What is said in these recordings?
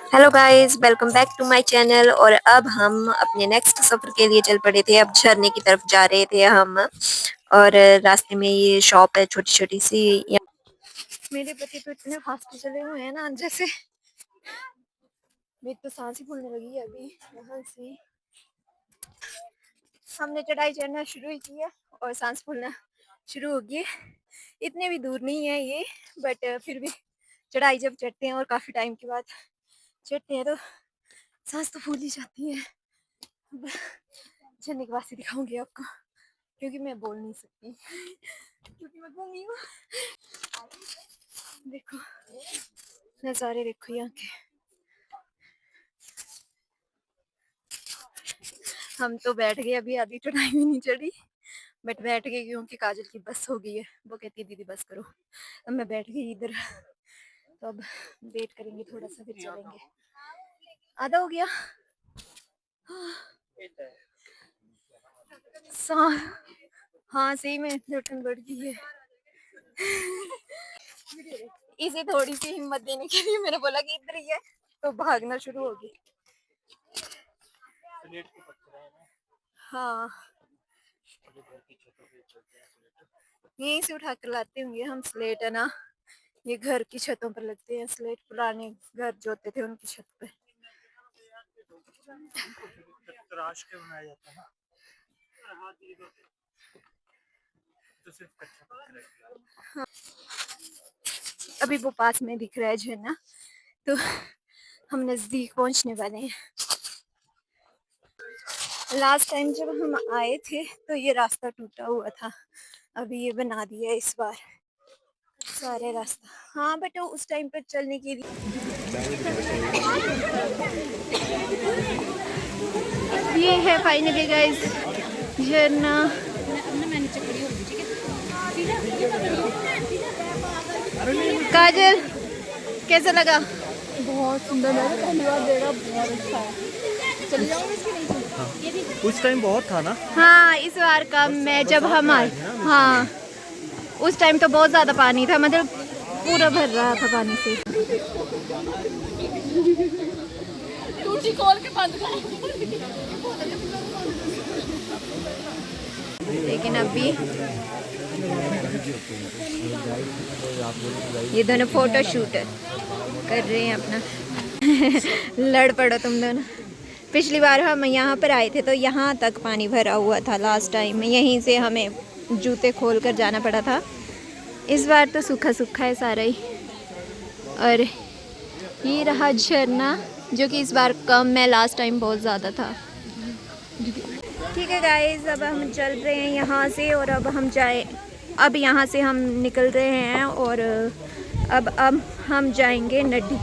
Hello guys, welcome back to my channel. और अब हम अपने नेक्स्ट सफ़र के लिए चल पड़े थे। अब झरने की तरफ जा रहे थे हम। और रास्ते में ये शॉप है छोटी छोटी सी। मेरे पति तो इतने फास्ट चले हुए हैं ना, जैसे मेरी तो सांस ही फूलने लगी है अभी यहाँ से। हमने चढ़ाई चढ़ना शुरू ही की है और सांस फूलना शुरू हो गई है। इतने भी दूर नहीं है ये, बट फिर भी चढ़ाई जब चढ़ते हैं और काफ़ी टाइम के बाद चढ़ते हैं तो सांस तो फूल ही जाती है। झरने के पास ही दिखाऊंगी आपको, क्योंकि मैं बोल नहीं सकती क्योंकि मैं गूंगी हूँ। देखो नज़ारे, देखो यहाँ के। हम तो बैठ गए, अभी आधी चढ़ाई भी नहीं चढ़ी, बट बैठ गए क्योंकि काजल की बस हो गई है। वो कहती है दीदी बस करो, अब मैं बैठ गई इधर। तो अब वेट करेंगे थोड़ा सा, फिर चलेंगे। आधा हो गया। हाँ सही में घुटन बढ़ गई है। इसे थोड़ी सी हिम्मत देने के लिए मैंने बोला कि इधर ही है, तो भागना शुरू हो गई। हाँ यहीं से उठा कर लाते होंगे हम स्लेट, है ना। ये घर की छतों पर लगते हैं स्लेट, पुराने घर जो होते थे उनकी छत पे तराश के बनाया जाता है ना, तो सिर्फ कच्चा पत्थर है। हाँ। अभी वो पास में दिख रहा है झरना, तो हम नजदीक पहुंचने वाले हैं। लास्ट टाइम जब हम आए थे तो ये रास्ता टूटा हुआ था, अभी ये बना दिया इस बार सारे रास्ता। हाँ बट उस टाइम पर चलने के लिए ये है फाइनली गाइस झरना। काजल कैसा लगा? बहुत सुंदर, मैंने पहली बार देखा, बहुत अच्छा है। चले जाओगे इसके नीचे? उस टाइम बहुत था ना। हाँ इस बार कम मैं जब हम आए, हाँ उस टाइम तो बहुत ज़्यादा पानी था, मतलब पूरा भर रहा था पानी से। टूटी खोल के बंद कर। लेकिन अभी ये दोनों फोटो शूट कर रहे हैं अपना। लड़ पड़ो तुम दोनों। पिछली बार हम यहाँ पर आए थे तो यहाँ तक पानी भरा हुआ था लास्ट टाइम में, यहीं से हमें जूते खोल कर जाना पड़ा था। इस बार तो सूखा सूखा है सारा ही। और ये रहा झरना जो कि इस बार कम है, लास्ट टाइम बहुत ज़्यादा था। ठीक है गाइस, अब हम चल रहे हैं यहाँ से और अब यहाँ से हम निकल रहे हैं और अब हम जाएंगे नड्डी।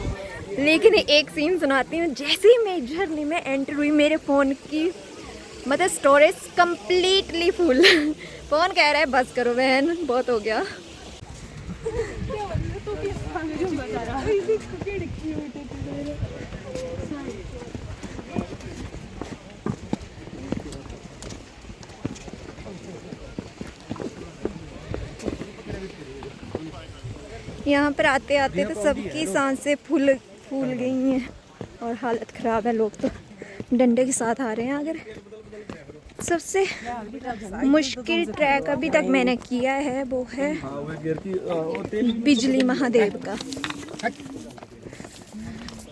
लेकिन एक सीन सुनाती हूँ, जैसे ही मैं झरने में एंटर हुई मेरे फ़ोन की मतलब स्टोरेज कम्प्लीटली फुल। फ़ोन कह रहा है बस करो बहन, बहुत हो गया। यहाँ पर आते आते तो सबकी सांसें फूल गई हैं और हालत ख़राब है। लोग तो डंडे के साथ आ रहे हैं। अगर सबसे मुश्किल ट्रैक अभी तक मैंने किया है वो है बिजली महादेव का।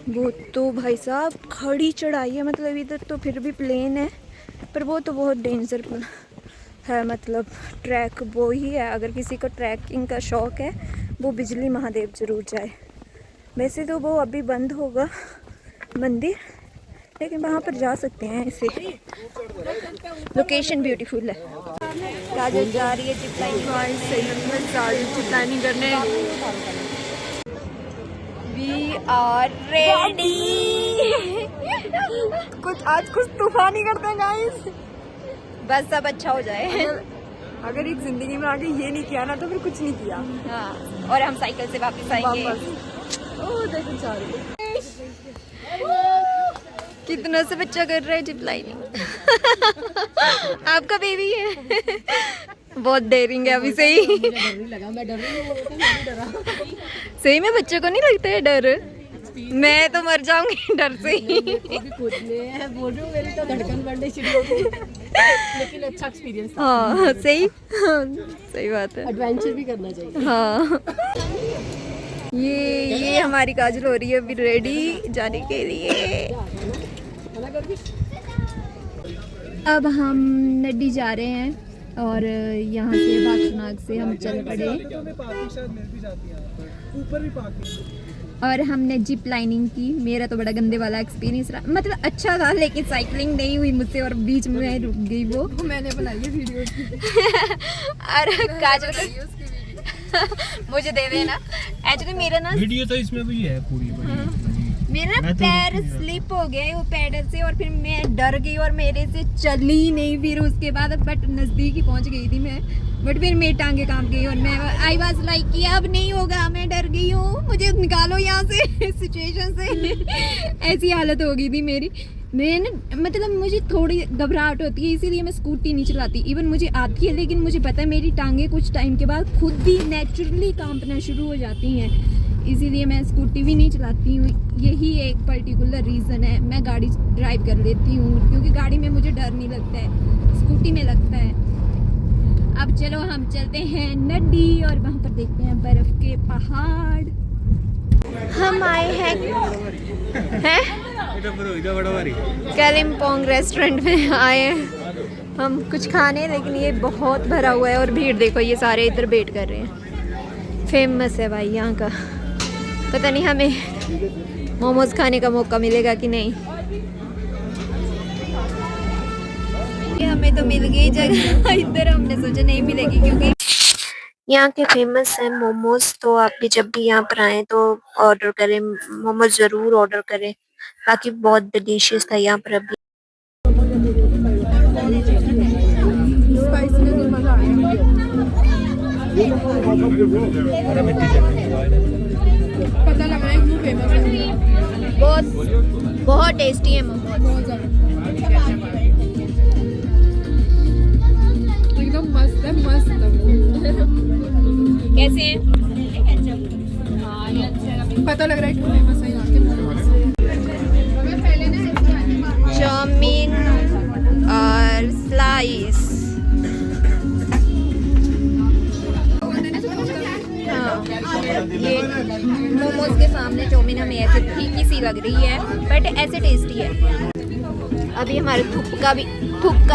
वो तो भाई साहब खड़ी चढ़ाई है, मतलब इधर तो फिर भी प्लेन है, पर वो तो बहुत डेंजर है। मतलब ट्रैक वो ही है, अगर किसी को ट्रैकिंग का शौक़ है वो बिजली महादेव ज़रूर जाए। वैसे तो वो अभी बंद होगा मंदिर, लेकिन वहाँ पर जा सकते हैं ऐसे। लोकेशन ब्यूटीफुल है। काजल जा रही है जिप लाइनिंग करने। We are ready. आज कुछ तूफानी करते हैं गाइस, बस सब अच्छा हो जाए। अगर एक जिंदगी में आगे ये नहीं किया ना तो फिर कुछ नहीं किया। हाँ, और हम साइकिल से वापस आएंगे। ओह देखो सारे कितना से बच्चा कर रहा है जिप लाइनिंग। आपका बेबी है। बहुत डेयरिंग है अभी से ही। लगा, मैं डर रही हूँ। सही में बच्चों को नहीं लगता है डर? मैं तो मर जाऊंगी डर से ही। कुछ नहीं है, बोल रही हूँ मेरी तो धड़कन बढ़नी शुरू हो गई, लेकिन अच्छा एक्सपीरियंस था। हाँ सही, सही बात है। एडवेंचर भी करना चाहिए। हाँ ये हमारी काजल हो रही है अभी रेडी जाने के लिए। अब हम नड्डी जा रहे हैं और यहाँ से बागनाग से हम चल पड़े और हमने जिप लाइनिंग की। मेरा तो बड़ा गंदे वाला एक्सपीरियंस रहा, मतलब अच्छा था लेकिन साइकिलिंग नहीं हुई मुझसे और बीच में रुक गई वो। मैंने बनाई है वीडियो और काजल को मुझे दे देना। एक्चुअली मेरा ना वीडियो तो इसमें भी है पूरी मेरा ना पैर स्लिप हो गया वो पैडल से और फिर मैं डर गई और मेरे से चली नहीं फिर उसके बाद, बट नज़दीक ही पहुंच गई थी मैं, बट फिर मेरी टांगे कांप गई और मैं आई वाज लाइक कि अब नहीं होगा, मैं डर गई हूँ, मुझे निकालो यहाँ से सिचुएशन से। ऐसी हालत हो गई थी मेरी। मैं ना मतलब मुझे थोड़ी घबराहट होती है इसीलिए मैं स्कूटी नहीं चलाती। इवन मुझे आती है लेकिन मुझे पता है मेरी टांगे कुछ टाइम के बाद खुद ही नेचुरली कांपना शुरू हो जाती हैं, इसीलिए मैं स्कूटी भी नहीं चलाती हूँ। यही एक पर्टिकुलर रीज़न है। मैं गाड़ी ड्राइव कर लेती हूँ क्योंकि गाड़ी में मुझे डर नहीं लगता है, स्कूटी में लगता है। अब चलो हम चलते हैं नड्डी और वहाँ पर देखते हैं बर्फ़ के पहाड़। हम आए हैं कालिम्पोंग रेस्टोरेंट में आए हैं हम कुछ खाने, लेकिन ये बहुत भरा हुआ है और भीड़ देखो, ये सारे इधर वेट कर रहे हैं। फेमस है भाई यहाँ का, पता नहीं हमें मोमोज खाने का मौका मिलेगा कि नहीं। ये हमें तो मिल गई जगह, इधर हमने सोचा नहीं मिलेगी क्योंकि यहाँ के फेमस है मोमोज। तो आप भी जब भी यहाँ पर आए तो ऑर्डर करें, मोमोज ज़रूर ऑर्डर करें, बाकी बहुत डिलीशियस था यहाँ पर। अभी पता लग रहा है क्यों फेमस है। बहुत बहुत टेस्टी है मोमोज, एकदम मस्त है, मस्त। कैसे हैं? पता लग रहा है क्यों फेमस है यहाँ के मोमोज। चाउमीन और स्लाइस। हाँ ये मोमोज के सामने चाउमीन हमें ऐसे फीकी सी लग रही है बट ऐसे टेस्टी है। अभी हमारे थुक्का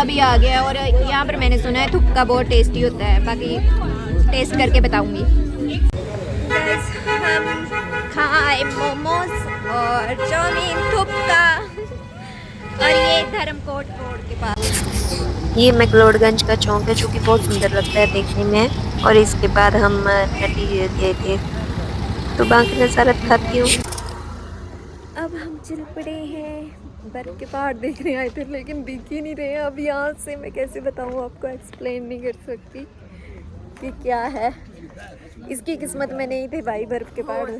भी आ गया और यहाँ पर मैंने सुना है थुक्का बहुत टेस्टी होता है, बाकी टेस्ट करके बताऊंगी। हम खाए मोमोज और चाउमीन थुक्का और ये धर्मकोट रोड के पास ये मैक्लोडगंज का चौक है जो कि बहुत सुंदर लगता है देखने में। और इसके बाद हम नड्डी गए थे तो बाकी नज़ारा दिखाती हूँ। अब हम चल पड़े हैं, बर्फ के पहाड़ देखने आए थे लेकिन दिख ही नहीं रहे। अब यहाँ से मैं कैसे बताऊँ आपको, एक्सप्लेन नहीं कर सकती कि क्या है। इसकी किस्मत में नहीं थे भाई बर्फ के पहाड़।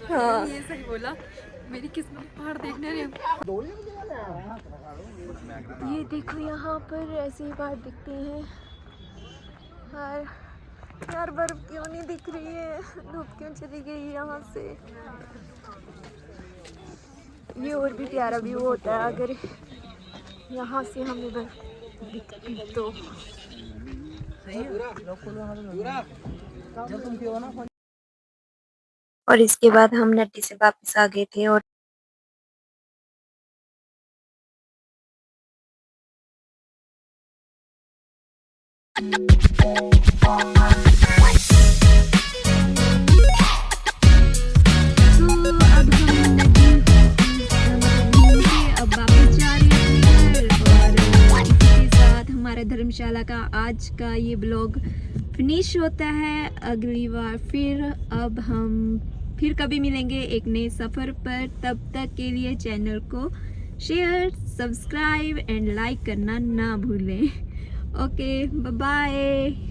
हाँ ये सही बोला, मेरी किस्मत पहाड़ देखने रहे। ये देखो यहाँ पर ऐसे ही पहाड़ दिखते हैं। यार बर्फ क्यों नहीं दिख रही है, धूप क्यों चली गई यहाँ से। ये और भी प्यारा व्यू होता है अगर यहाँ से हमें बर्फ दिखती तो। और इसके बाद हम नड्डी से वापस आ गए थे और धर्मशाला का आज का ये ब्लॉग फिनिश होता है। अगली बार फिर अब हम फिर कभी मिलेंगे एक नए सफ़र पर। तब तक के लिए चैनल को शेयर, सब्सक्राइब एंड लाइक करना ना भूलें। Okay bye bye.